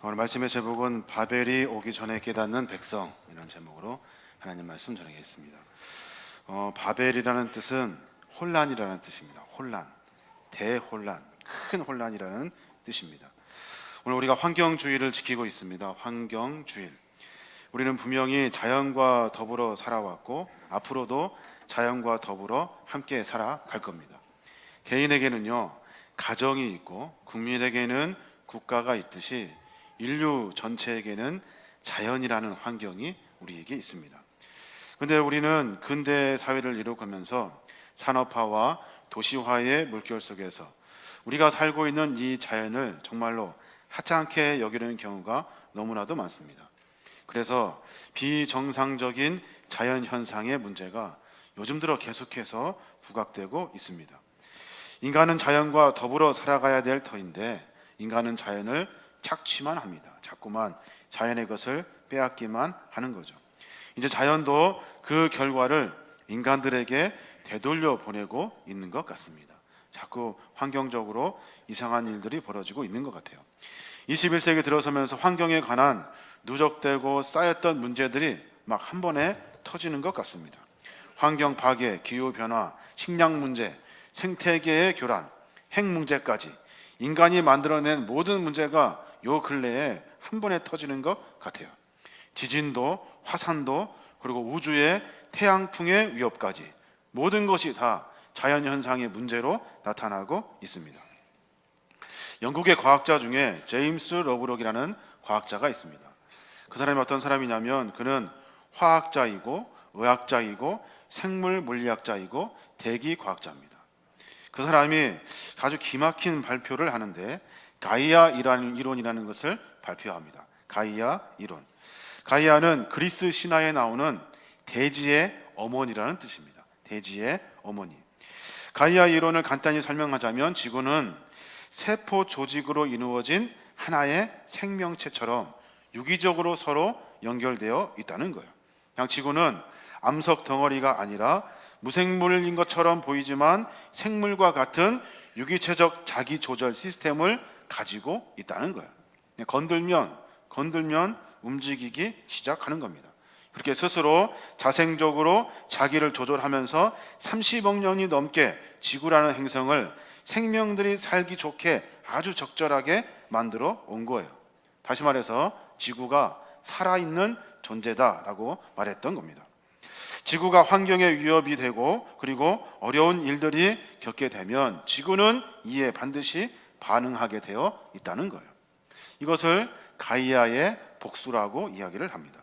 오늘 말씀의 제목은 바벨이 오기 전에 깨닫는 백성이라는 제목으로 하나님 말씀 전하겠습니다. 바벨이라는 뜻은 혼란이라는 뜻입니다. 혼란, 대혼란, 큰 혼란이라는 뜻입니다. 오늘 우리가 환경주의를 지키고 있습니다. 환경주의. 우리는 분명히 자연과 더불어 살아왔고 앞으로도 자연과 더불어 함께 살아갈 겁니다. 개인에게는요, 가정이 있고 국민에게는 국가가 있듯이 인류 전체에게는 자연이라는 환경이 우리에게 있습니다. 그런데 우리는 근대 사회를 이뤄가면서 산업화와 도시화의 물결 속에서 우리가 살고 있는 이 자연을 정말로 하찮게 여기는 경우가 너무나도 많습니다. 그래서 비정상적인 자연 현상의 문제가 요즘 들어 계속해서 부각되고 있습니다. 인간은 자연과 더불어 살아가야 될 터인데 인간은 자연을 착취만 합니다. 자꾸만 자연의 것을 빼앗기만 하는 거죠. 이제 자연도 그 결과를 인간들에게 되돌려 보내고 있는 것 같습니다. 자꾸 환경적으로 이상한 일들이 벌어지고 있는 것 같아요. 21세기 들어서면서 환경에 관한 누적되고 쌓였던 문제들이 막 한 번에 터지는 것 같습니다. 환경 파괴, 기후변화, 식량 문제, 생태계의 교란, 핵 문제까지 인간이 만들어낸 모든 문제가 요 근래에 한 번에 터지는 것 같아요. 지진도, 화산도, 그리고 우주의 태양풍의 위협까지 모든 것이 다 자연현상의 문제로 나타나고 있습니다. 영국의 과학자 중에 제임스 러브록이라는 과학자가 있습니다. 그 사람이 어떤 사람이냐면 그는 화학자이고 의학자이고 생물 물리학자이고 대기 과학자입니다. 그 사람이 아주 기막힌 발표를 하는데 가이아 이론이라는 것을 발표합니다. 가이아 이론. 가이아는 그리스 신화에 나오는 대지의 어머니라는 뜻입니다. 대지의 어머니. 가이아 이론을 간단히 설명하자면 지구는 세포 조직으로 이루어진 하나의 생명체처럼 유기적으로 서로 연결되어 있다는 거예요. 그냥 지구는 암석 덩어리가 아니라 무생물인 것처럼 보이지만 생물과 같은 유기체적 자기 조절 시스템을 가지고 있다는 거예요. 건들면 움직이기 시작하는 겁니다. 그렇게 스스로 자생적으로 자기를 조절하면서 30억 년이 넘게 지구라는 행성을 생명들이 살기 좋게 아주 적절하게 만들어 온 거예요. 다시 말해서 지구가 살아있는 존재다라고 말했던 겁니다. 지구가 환경에 위협이 되고 그리고 어려운 일들이 겪게 되면 지구는 이에 반드시 반응하게 되어 있다는 거예요. 이것을 가이아의 복수라고 이야기를 합니다.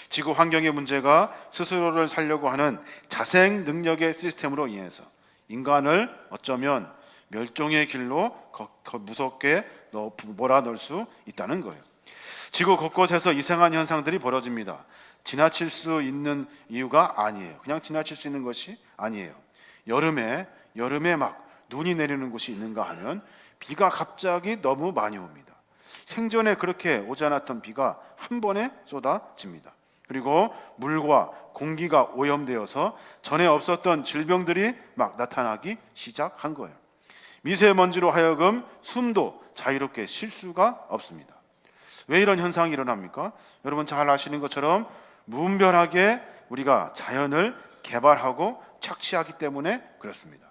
지구 환경의 문제가 스스로를 살려고 하는 자생 능력의 시스템으로 인해서 인간을 어쩌면 멸종의 길로 무섭게 몰아넣을 수 있다는 거예요. 지구 곳곳에서 이상한 현상들이 벌어집니다. 지나칠 수 있는 이유가 아니에요. 그냥 지나칠 수 있는 것이 아니에요. 여름에 막 눈이 내리는 곳이 있는가 하면 비가 갑자기 너무 많이 옵니다. 생전에 그렇게 오지 않았던 비가 한 번에 쏟아집니다. 그리고 물과 공기가 오염되어서 전에 없었던 질병들이 막 나타나기 시작한 거예요. 미세먼지로 하여금 숨도 자유롭게 쉴 수가 없습니다. 왜 이런 현상이 일어납니까? 여러분 잘 아시는 것처럼 무분별하게 우리가 자연을 개발하고 착취하기 때문에 그렇습니다.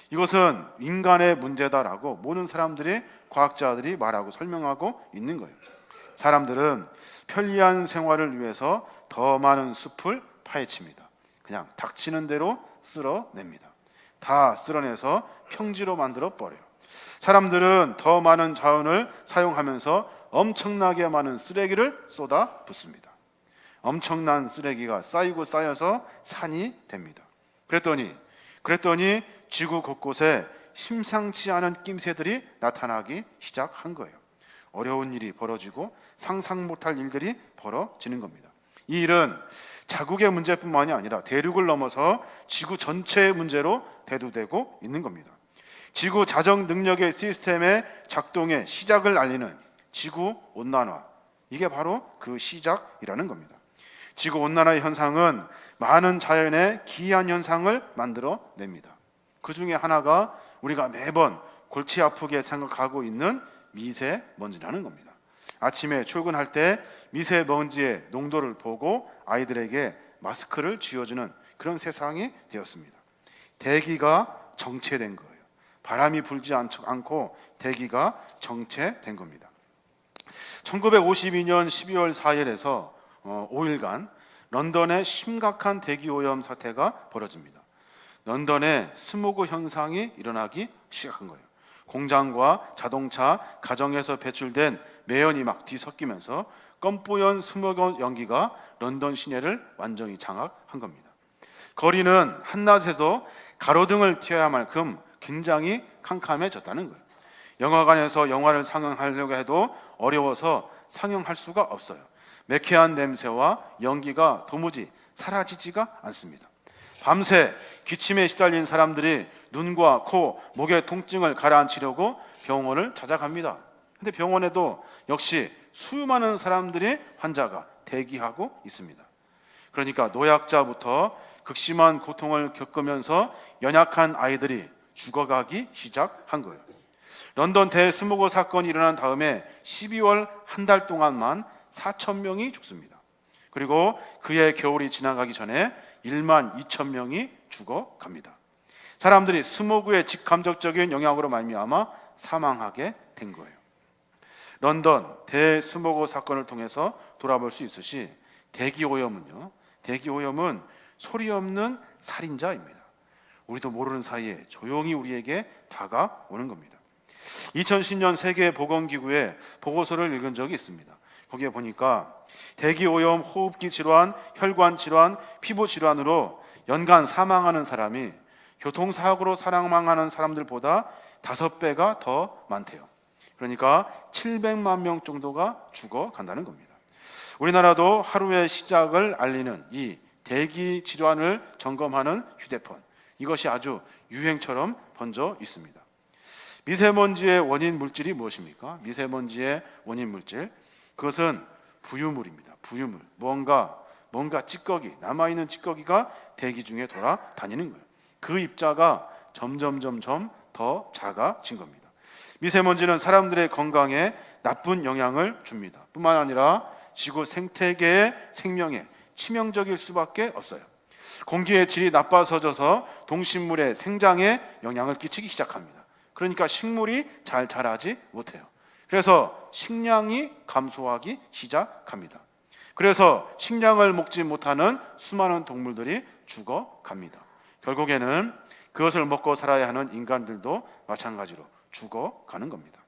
이것은 인간의 문제다라고 모든 사람들이 과학자들이 말하고 설명하고 있는 거예요. 사람들은 편리한 생활을 위해서 더 많은 숲을 파헤칩니다. 그냥 닥치는 대로 쓸어냅니다. 다 쓸어내서 평지로 만들어 버려요. 사람들은 더 많은 자원을 사용하면서 엄청나게 많은 쓰레기를 쏟아 붓습니다. 엄청난 쓰레기가 쌓이고 쌓여서 산이 됩니다. 그랬더니 지구 곳곳에 심상치 않은 낌새들이 나타나기 시작한 거예요. 어려운 일이 벌어지고 상상 못할 일들이 벌어지는 겁니다. 이 일은 자국의 문제뿐만이 아니라 대륙을 넘어서 지구 전체의 문제로 대두되고 있는 겁니다. 지구 자정 능력의 시스템의 작동의 시작을 알리는 지구 온난화, 이게 바로 그 시작이라는 겁니다. 지구 온난화의 현상은 많은 자연의 기이한 현상을 만들어냅니다. 그 중에 하나가 우리가 매번 골치 아프게 생각하고 있는 미세먼지라는 겁니다. 아침에 출근할 때 미세먼지의 농도를 보고 아이들에게 마스크를 쥐어주는 그런 세상이 되었습니다. 대기가 정체된 거예요. 바람이 불지 않고 대기가 정체된 겁니다. 1952년 12월 4일에서 5일간 런던에 심각한 대기오염 사태가 벌어집니다. 런던에 스모그 현상이 일어나기 시작한 거예요. 공장과 자동차, 가정에서 배출된 매연이 막 뒤섞이면서 껌뿌연 스모그 연기가 런던 시내를 완전히 장악한 겁니다. 거리는 한낮에도 가로등을 튀어야 할 만큼 굉장히 캄캄해졌다는 거예요. 영화관에서 영화를 상영하려고 해도 어려워서 상영할 수가 없어요. 매캐한 냄새와 연기가 도무지 사라지지가 않습니다. 밤새 기침에 시달린 사람들이 눈과 코, 목의 통증을 가라앉히려고 병원을 찾아갑니다. 근데 병원에도 역시 수많은 사람들이 환자가 대기하고 있습니다. 그러니까 노약자부터 극심한 고통을 겪으면서 연약한 아이들이 죽어가기 시작한 거예요. 런던 대스모그 사건이 일어난 다음에 12월 한 달 동안만 4,000명이 죽습니다. 그리고 그해 겨울이 지나가기 전에 1만 2천 명이 죽어갑니다. 사람들이 스모그의 직감적적인 영향으로 말미암아 사망하게 된 거예요. 런던 대스모그 사건을 통해서 돌아볼 수 있으시 대기오염은 소리 없는 살인자입니다. 우리도 모르는 사이에 조용히 우리에게 다가오는 겁니다. 2010년 세계보건기구의 보고서를 읽은 적이 있습니다. 거기에 보니까 대기오염, 호흡기 질환, 혈관 질환, 피부 질환으로 연간 사망하는 사람이 교통사고로 사망하는 사람들보다 5배가 더 많대요. 그러니까 700만 명 정도가 죽어간다는 겁니다. 우리나라도 하루의 시작을 알리는 이 대기 질환을 점검하는 휴대폰, 이것이 아주 유행처럼 번져 있습니다. 미세먼지의 원인 물질이 무엇입니까? 미세먼지의 원인 물질, 그것은 부유물입니다. 부유물, 뭔가 찌꺼기, 남아있는 찌꺼기가 대기 중에 돌아다니는 거예요. 그 입자가 점점 더 작아진 겁니다. 미세먼지는 사람들의 건강에 나쁜 영향을 줍니다. 뿐만 아니라 지구 생태계의 생명에 치명적일 수밖에 없어요. 공기의 질이 나빠져서 동식물의 생장에 영향을 끼치기 시작합니다. 그러니까 식물이 잘 자라지 못해요. 그래서 식량이 감소하기 시작합니다. 그래서 식량을 먹지 못하는 수많은 동물들이 죽어갑니다. 결국에는 그것을 먹고 살아야 하는 인간들도 마찬가지로 죽어가는 겁니다.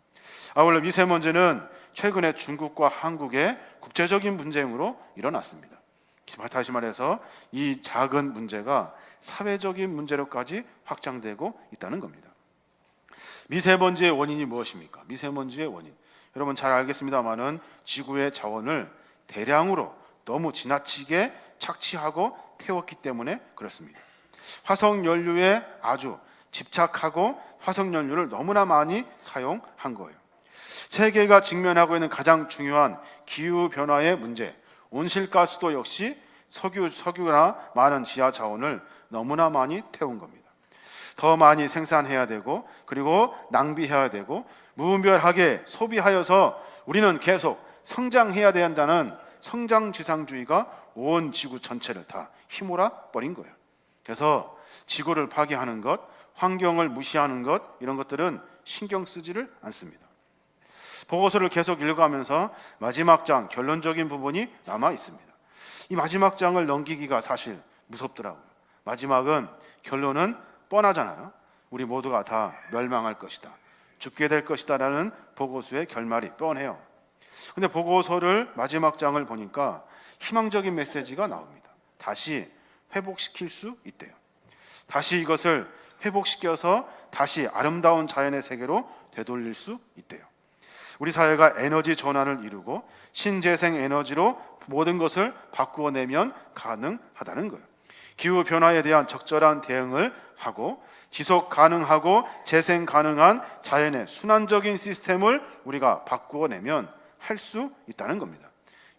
아울러 미세먼지는 최근에 중국과 한국의 국제적인 분쟁으로 일어났습니다. 다시 말해서 이 작은 문제가 사회적인 문제로까지 확장되고 있다는 겁니다. 미세먼지의 원인이 무엇입니까? 미세먼지의 원인, 여러분 잘 알겠습니다만은 지구의 자원을 대량으로 너무 지나치게 착취하고 태웠기 때문에 그렇습니다. 화석연료에 아주 집착하고 화석연료를 너무나 많이 사용한 거예요. 세계가 직면하고 있는 가장 중요한 기후변화의 문제, 온실가스도 역시 석유나 많은 지하 자원을 너무나 많이 태운 겁니다. 더 많이 생산해야 되고, 그리고 낭비해야 되고, 무분별하게 소비하여서 우리는 계속 성장해야 된다는 성장지상주의가 온 지구 전체를 다 휘몰아 버린 거예요. 그래서 지구를 파괴하는 것, 환경을 무시하는 것, 이런 것들은 신경 쓰지를 않습니다. 보고서를 계속 읽어가면서 마지막 장, 결론적인 부분이 남아 있습니다. 이 마지막 장을 넘기기가 사실 무섭더라고요. 마지막은, 결론은 뻔하잖아요. 우리 모두가 다 멸망할 것이다, 죽게 될 것이다 라는 보고서의 결말이 뻔해요. 근데 보고서를 마지막 장을 보니까 희망적인 메시지가 나옵니다. 다시 회복시킬 수 있대요. 다시 이것을 회복시켜서 다시 아름다운 자연의 세계로 되돌릴 수 있대요. 우리 사회가 에너지 전환을 이루고 신재생 에너지로 모든 것을 바꾸어내면 가능하다는 거예요. 기후변화에 대한 적절한 대응을 하고 지속 가능하고 재생 가능한 자연의 순환적인 시스템을 우리가 바꾸어내면 할 수 있다는 겁니다.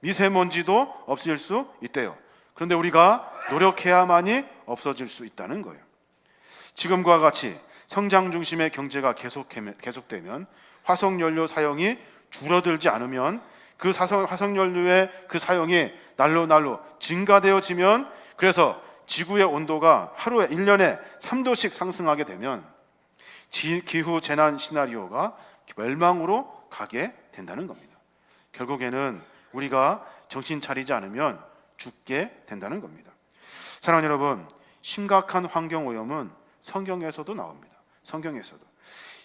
미세먼지도 없어질 수 있대요. 그런데 우리가 노력해야만이 없어질 수 있다는 거예요. 지금과 같이 성장 중심의 경제가 계속되면, 화석연료 사용이 줄어들지 않으면 그 화석연료의 그 사용이 날로 증가되어지면, 그래서 지구의 온도가 하루에 1년에 3도씩 상승하게 되면 기후 재난 시나리오가 멸망으로 가게 된다는 겁니다. 결국에는 우리가 정신 차리지 않으면 죽게 된다는 겁니다. 사랑하는 여러분, 심각한 환경 오염은 성경에서도 나옵니다.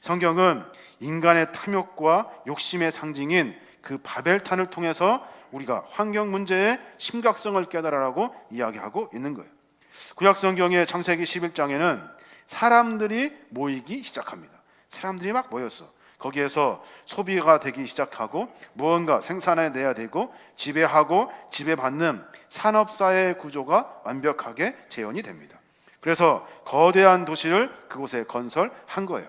성경은 인간의 탐욕과 욕심의 상징인 그 바벨탄을 통해서 우리가 환경 문제의 심각성을 깨달으라고 이야기하고 있는 거예요. 구약 성경의 창세기 11장에는 사람들이 모이기 시작합니다. 사람들이 막 모였어. 거기에서 소비가 되기 시작하고 무언가 생산해내야 되고 지배하고 지배받는 산업사회의 구조가 완벽하게 재현이 됩니다. 그래서 거대한 도시를 그곳에 건설한 거예요.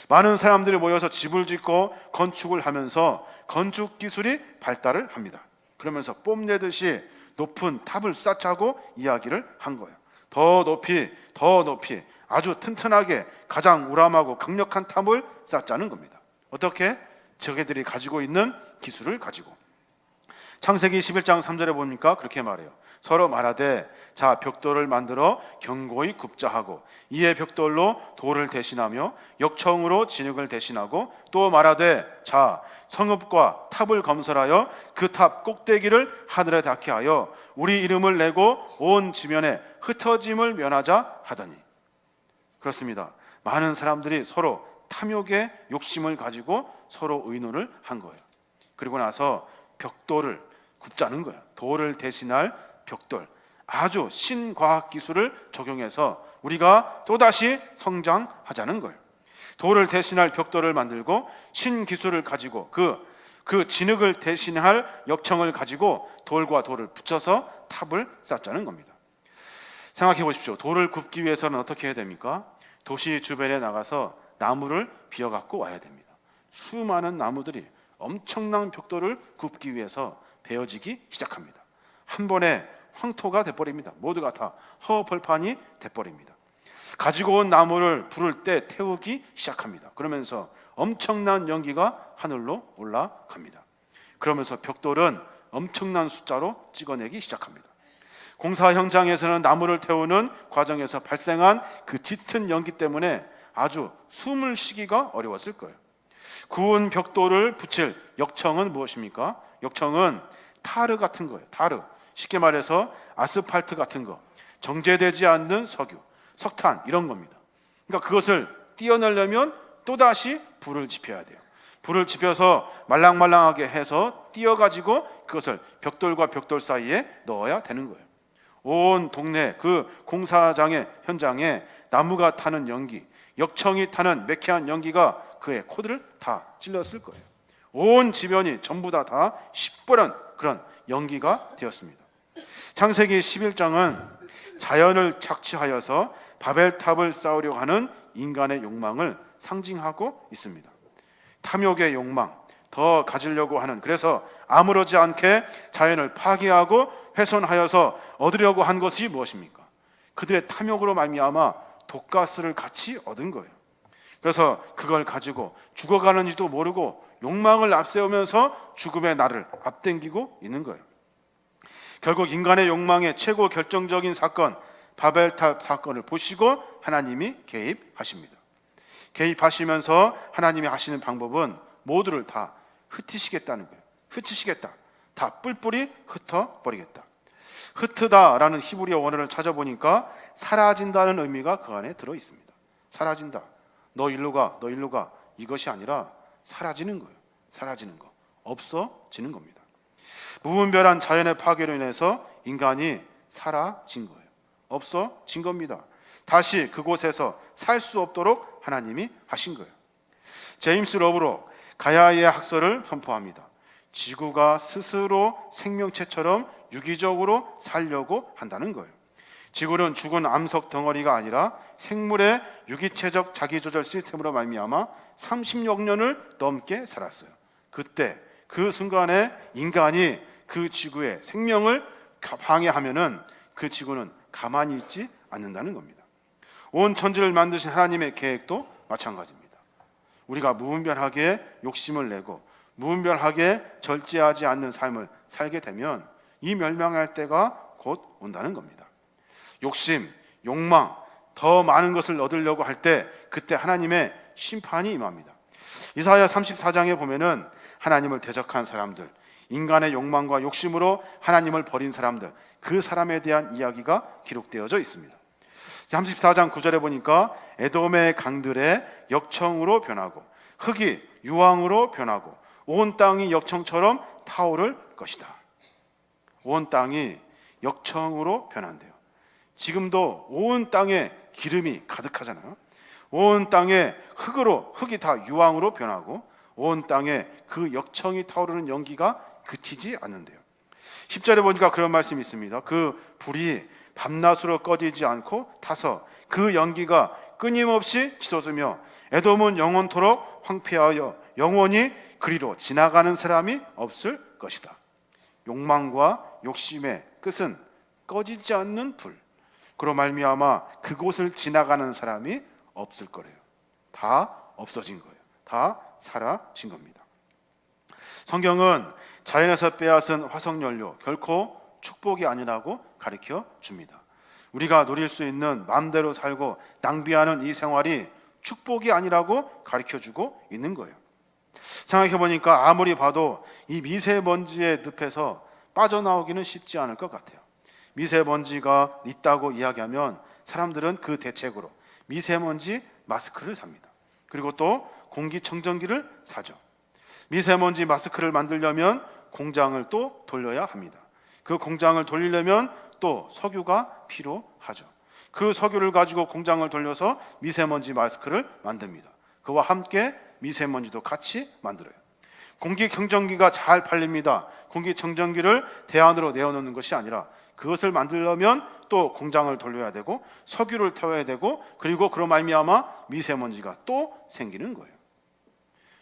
많은 사람들이 모여서 집을 짓고 건축을 하면서 건축 기술이 발달을 합니다. 그러면서 뽐내듯이 높은 탑을 쌓자고 이야기를 한 거예요. 더 높이 아주 튼튼하게 가장 우람하고 강력한 탑을 쌓자는 겁니다. 어떻게? 저게들이 가지고 있는 기술을 가지고. 창세기 11장 3절에 보니까 그렇게 말해요. 서로 말하되 자 벽돌을 만들어 견고히 굽자 하고 이에 벽돌로 돌을 대신하며 역청으로 진흙을 대신하고 또 말하되 자 성읍과 탑을 건설하여 그 탑 꼭대기를 하늘에 닿게 하여 우리 이름을 내고 온 지면에 흩어짐을 면하자 하더니. 그렇습니다. 많은 사람들이 서로 탐욕의 욕심을 가지고 서로 의논을 한 거예요. 그리고 나서 벽돌을 굽자는 거예요. 돌을 대신할 벽돌, 아주 신과학 기술을 적용해서 우리가 또다시 성장하자는 거예요. 돌을 대신할 벽돌을 만들고 신기술을 가지고 그 진흙을 대신할 역청을 가지고 돌과 돌을 붙여서 탑을 쌓자는 겁니다. 생각해 보십시오. 돌을 굽기 위해서는 어떻게 해야 됩니까? 도시 주변에 나가서 나무를 비워 갖고 와야 됩니다. 수많은 나무들이 엄청난 벽돌을 굽기 위해서 베어지기 시작합니다. 한 번에 황토가 돼버립니다. 모두가 다 허벌판이 돼버립니다. 가지고 온 나무를 불을 때 태우기 시작합니다. 그러면서 엄청난 연기가 하늘로 올라갑니다. 그러면서 벽돌은 엄청난 숫자로 찍어내기 시작합니다. 공사 현장에서는 나무를 태우는 과정에서 발생한 그 짙은 연기 때문에 아주 숨을 쉬기가 어려웠을 거예요. 구운 벽돌을 붙일 역청은 무엇입니까? 역청은 타르 같은 거예요. 타르. 쉽게 말해서 아스팔트 같은 거, 정제되지 않는 석유, 석탄 이런 겁니다. 그러니까 그것을 띄어내려면 또다시 불을 지펴야 돼요. 불을 지펴서 말랑말랑하게 해서 띄어가지고 그것을 벽돌과 벽돌 사이에 넣어야 되는 거예요. 온 동네 그 공사장의 현장에 나무가 타는 연기, 역청이 타는 매캐한 연기가 그의 코드를 다 찔렀을 거예요. 온 지면이 전부 다 시뻘은 그런 연기가 되었습니다. 창세기 11장은 자연을 착취하여서 바벨탑을 쌓으려고 하는 인간의 욕망을 상징하고 있습니다. 탐욕의 욕망, 더 가지려고 하는, 그래서 아무렇지 않게 자연을 파괴하고 훼손하여서 얻으려고 한 것이 무엇입니까? 그들의 탐욕으로 말미암아 독가스를 같이 얻은 거예요. 그래서 그걸 가지고 죽어가는지도 모르고 욕망을 앞세우면서 죽음의 날을 앞당기고 있는 거예요. 결국 인간의 욕망의 최고 결정적인 사건, 바벨탑 사건을 보시고 하나님이 개입하십니다. 개입하시면서 하나님이 하시는 방법은 모두를 다 흩으시겠다는 거예요. 흩으시겠다. 다 뿔뿔이 흩어버리겠다. 흩트다라는 히브리어 원어를 찾아보니까 사라진다는 의미가 그 안에 들어있습니다. 사라진다. 너 일로 가, 너 일로 가. 이것이 아니라 사라지는 거예요. 사라지는 거. 없어지는 겁니다. 무분별한 자연의 파괴로 인해서 인간이 사라진 거예요. 없어진 겁니다. 다시 그곳에서 살 수 없도록 하나님이 하신 거예요. 제임스 러브로 가야의 학설을 선포합니다. 지구가 스스로 생명체처럼 유기적으로 살려고 한다는 거예요. 지구는 죽은 암석 덩어리가 아니라 생물의 유기체적 자기조절 시스템으로 말미암아 30여 년을 넘게 살았어요. 그때 그 순간에 인간이 그 지구의 생명을 방해하면은 그 지구는 가만히 있지 않는다는 겁니다. 온 천지를 만드신 하나님의 계획도 마찬가지입니다. 우리가 무분별하게 욕심을 내고 무분별하게 절제하지 않는 삶을 살게 되면 이 멸망할 때가 곧 온다는 겁니다. 욕심, 욕망, 더 많은 것을 얻으려고 할 때 그때 하나님의 심판이 임합니다. 이사야 34장에 보면은 하나님을 대적한 사람들, 인간의 욕망과 욕심으로 하나님을 버린 사람들, 그 사람에 대한 이야기가 기록되어져 있습니다. 34장 9절에 보니까 에돔의 강들의 역청으로 변하고 흙이 유황으로 변하고 온 땅이 역청처럼 타오를 것이다. 온 땅이 역청으로 변한대요. 지금도 온 땅에 기름이 가득하잖아요. 온 땅에 흙이 다 유황으로 변하고 온 땅에 그 역청이 타오르는 연기가 그치지 않는데요. 10절에 보니까 그런 말씀이 있습니다. 그 불이 밤낮으로 꺼지지 않고 타서 그 연기가 끊임없이 치솟으며 에돔은 영원토록 황폐하여 영원히 그리로 지나가는 사람이 없을 것이다. 욕망과 욕심의 끝은 꺼지지 않는 불. 그로 말미암아 그곳을 지나가는 사람이 없을 거래요. 다 없어진 거예요. 다 사라진 겁니다. 성경은 자연에서 빼앗은 화석연료 결코 축복이 아니라고 가르쳐 줍니다. 우리가 누릴 수 있는 마음대로 살고 낭비하는 이 생활이 축복이 아니라고 가르쳐 주고 있는 거예요. 생각해 보니까 아무리 봐도 이 미세먼지의 늪에서 빠져나오기는 쉽지 않을 것 같아요. 미세먼지가 있다고 이야기하면 사람들은 그 대책으로 미세먼지 마스크를 삽니다. 그리고 또 공기청정기를 사죠. 미세먼지 마스크를 만들려면 공장을 또 돌려야 합니다. 그 공장을 돌리려면 또 석유가 필요하죠. 그 석유를 가지고 공장을 돌려서 미세먼지 마스크를 만듭니다. 그와 함께 미세먼지도 같이 만들어요. 공기청정기가 잘 팔립니다. 공기청정기를 대안으로 내어놓는 것이 아니라 그것을 만들려면 또 공장을 돌려야 되고 석유를 태워야 되고 그리고 그로 말미암아 미세먼지가 또 생기는 거예요.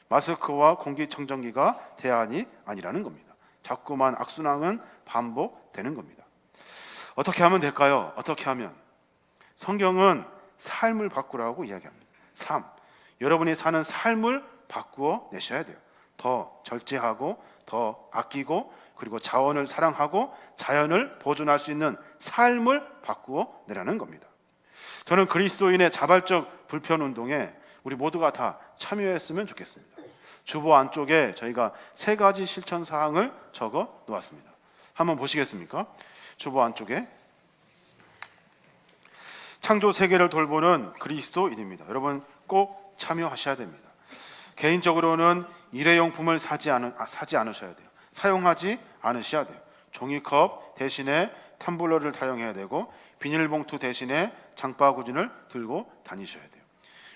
마스크와 공기청정기가 대안이 아니라는 겁니다. 자꾸만 악순환은 반복되는 겁니다. 어떻게 하면 될까요? 어떻게 하면? 성경은 삶을 바꾸라고 이야기합니다. 삶, 여러분이 사는 삶을 바꾸어 내셔야 돼요. 더 절제하고 더 아끼고 그리고 자원을 사랑하고 자연을 보존할 수 있는 삶을 바꾸어 내라는 겁니다. 저는 그리스도인의 자발적 불편운동에 우리 모두가 다 참여했으면 좋겠습니다. 주보 안쪽에 저희가 3가지 실천 사항을 적어 놓았습니다. 한번 보시겠습니까? 주보 안쪽에 창조 세계를 돌보는 그리스도인입니다. 여러분 꼭 참여하셔야 됩니다. 개인적으로는 일회용품을 사지 않으셔야 돼요. 사용하지 않으셔야 돼요. 종이컵 대신에 텀블러를 사용해야 되고 비닐봉투 대신에 장바구니를 들고 다니셔야 돼요.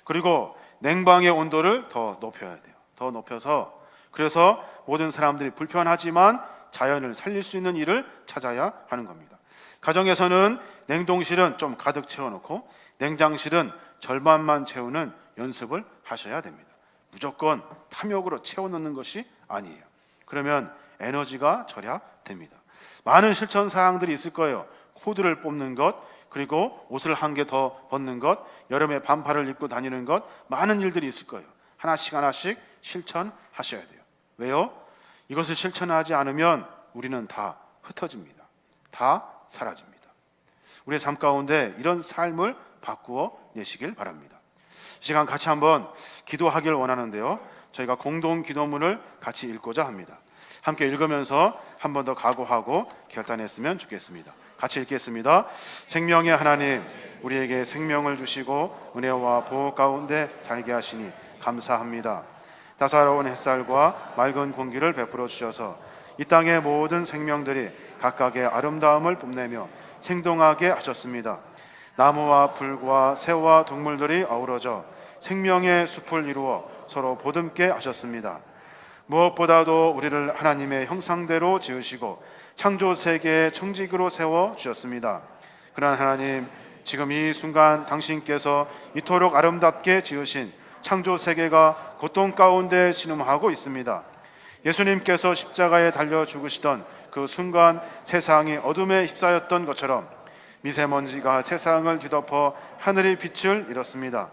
그리고 냉방의 온도를 더 높여야 돼요. 더 높여서 그래서 모든 사람들이 불편하지만 자연을 살릴 수 있는 일을 찾아야 하는 겁니다. 가정에서는 냉동실은 좀 가득 채워놓고 냉장실은 절반만 채우는 연습을 하셔야 됩니다. 무조건 탐욕으로 채워넣는 것이 아니에요. 그러면 에너지가 절약됩니다. 많은 실천 사항들이 있을 거예요. 코드를 뽑는 것, 그리고 옷을 한 개 더 벗는 것, 여름에 반팔을 입고 다니는 것, 많은 일들이 있을 거예요. 하나씩 실천하셔야 돼요. 왜요? 이것을 실천하지 않으면 우리는 다 흩어집니다. 다 사라집니다. 우리의 삶 가운데 이런 삶을 바꾸어 내시길 바랍니다. 시간 같이 한번 기도하길 원하는데요. 저희가 공동 기도문을 같이 읽고자 합니다. 함께 읽으면서 한 번 더 각오하고 결단했으면 좋겠습니다. 같이 읽겠습니다. 생명의 하나님, 우리에게 생명을 주시고 은혜와 보호 가운데 살게 하시니 감사합니다. 따사로운 햇살과 맑은 공기를 베풀어 주셔서 이 땅의 모든 생명들이 각각의 아름다움을 뽐내며 생동하게 하셨습니다. 나무와 풀과 새와 동물들이 어우러져 생명의 숲을 이루어 서로 보듬게 하셨습니다. 무엇보다도 우리를 하나님의 형상대로 지으시고 창조 세계의 청지기로 세워 주셨습니다. 그러나 하나님, 지금 이 순간 당신께서 이토록 아름답게 지으신 창조 세계가 고통 가운데 신음하고 있습니다. 예수님께서 십자가에 달려 죽으시던 그 순간 세상이 어둠에 휩싸였던 것처럼 미세먼지가 세상을 뒤덮어 하늘의 빛을 잃었습니다.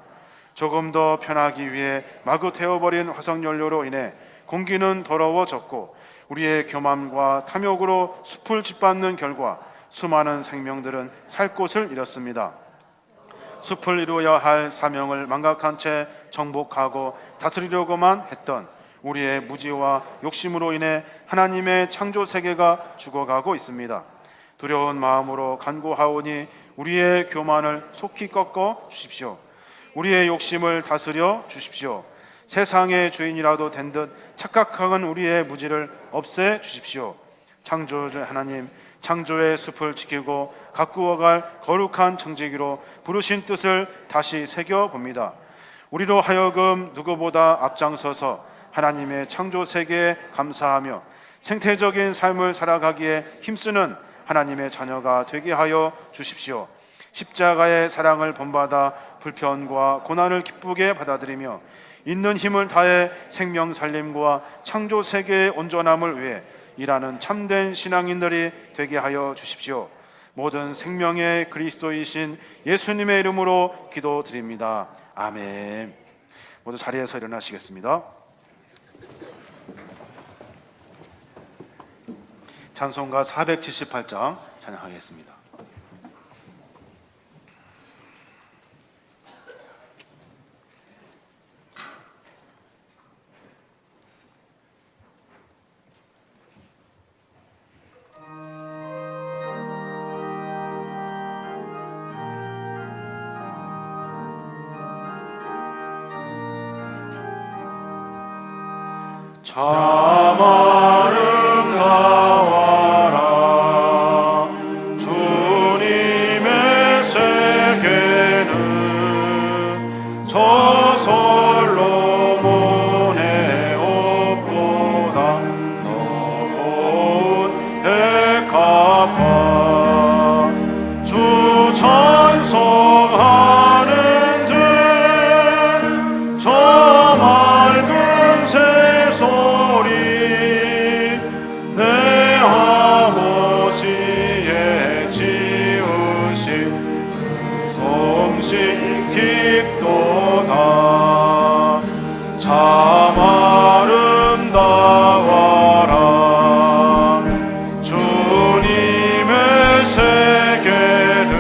조금 더 편하기 위해 마구 태워버린 화석연료로 인해 공기는 더러워졌고 우리의 교만과 탐욕으로 숲을 짓밟는 결과 수많은 생명들은 살 곳을 잃었습니다. 숲을 이루어야 할 사명을 망각한 채 정복하고 다스리려고만 했던 우리의 무지와 욕심으로 인해 하나님의 창조 세계가 죽어가고 있습니다. 두려운 마음으로 간구하오니 우리의 교만을 속히 꺾어 주십시오. 우리의 욕심을 다스려 주십시오. 세상의 주인이라도 된 듯 착각하는 우리의 무지를 없애 주십시오. 창조주 하나님, 창조의 숲을 지키고 가꾸어갈 거룩한 청지기로 부르신 뜻을 다시 새겨봅니다. 우리로 하여금 누구보다 앞장서서 하나님의 창조 세계에 감사하며 생태적인 삶을 살아가기에 힘쓰는 하나님의 자녀가 되게 하여 주십시오. 십자가의 사랑을 본받아 불편과 고난을 기쁘게 받아들이며 있는 힘을 다해 생명 살림과 창조 세계의 온전함을 위해 일하는 참된 신앙인들이 되게 하여 주십시오. 모든 생명의 그리스도이신 예수님의 이름으로 기도드립니다. 아멘. 모두 자리에서 일어나시겠습니다. 찬송가 478장 찬양하겠습니다. 참 아름다워라 주님의 세계는 저 솔로몬의 옷보다 높은 백합화 주 찬송하는 듯 저 맑은 새소리 내 아버지의 지으신 그 솜씨 깊도다. 참 아름다워라 주님의 세계는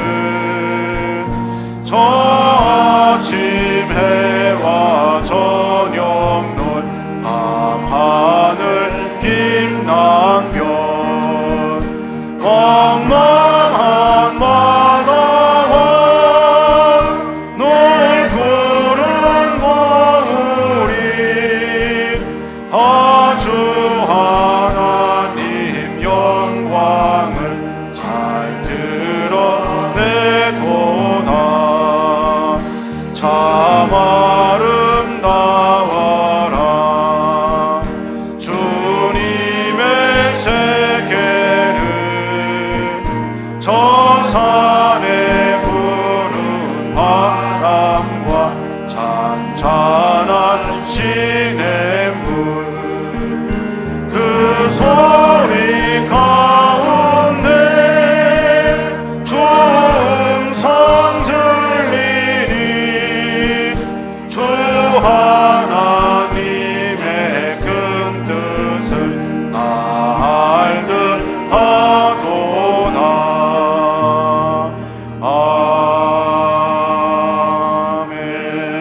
저 아침 해와 저녁 눈 밤하늘 김남변 광망한 바다와 널 푸른 거울이 다 주 하나님 영광을 잘 드러내도다. 참 아름다워라 주님의 세계는 저 산의 푸른 바람과 잔잔한 시냇물 그 소리 가운데 주 음성 들리니 주 하나님의 큰 뜻을 알듯 하도다.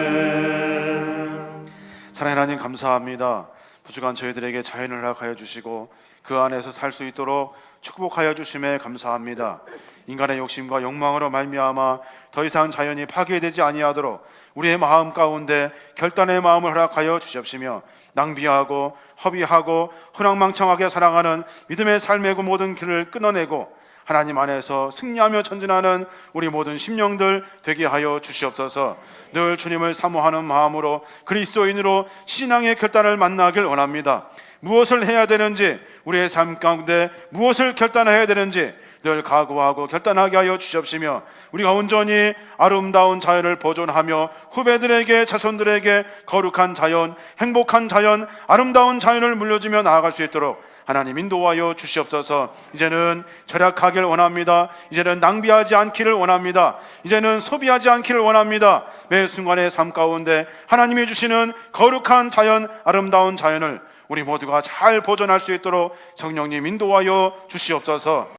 아멘. 사랑하는 하나님 감사합니다. 부족한 저희들에게 자연을 허락하여 주시고 그 안에서 살 수 있도록 축복하여 주심에 감사합니다. 인간의 욕심과 욕망으로 말미암아 더 이상 자연이 파괴되지 아니하도록 우리의 마음 가운데 결단의 마음을 허락하여 주시옵시며 낭비하고 허비하고 허랑망청하게 살아가는 믿음의 삶의 그 모든 길을 끊어내고 하나님 안에서 승리하며 전진하는 우리 모든 심령들 되게 하여 주시옵소서. 늘 주님을 사모하는 마음으로 그리스도인으로 신앙의 결단을 만나길 원합니다. 무엇을 해야 되는지, 우리의 삶 가운데 무엇을 결단해야 되는지 늘 각오하고 결단하게 하여 주시옵시며 우리가 온전히 아름다운 자연을 보존하며 후배들에게 자손들에게 거룩한 자연, 행복한 자연, 아름다운 자연을 물려주며 나아갈 수 있도록 하나님 인도하여 주시옵소서. 이제는 절약하길 원합니다. 이제는 낭비하지 않기를 원합니다. 이제는 소비하지 않기를 원합니다. 매 순간의 삶 가운데 하나님이 주시는 거룩한 자연, 아름다운 자연을 우리 모두가 잘 보존할 수 있도록 성령님 인도하여 주시옵소서.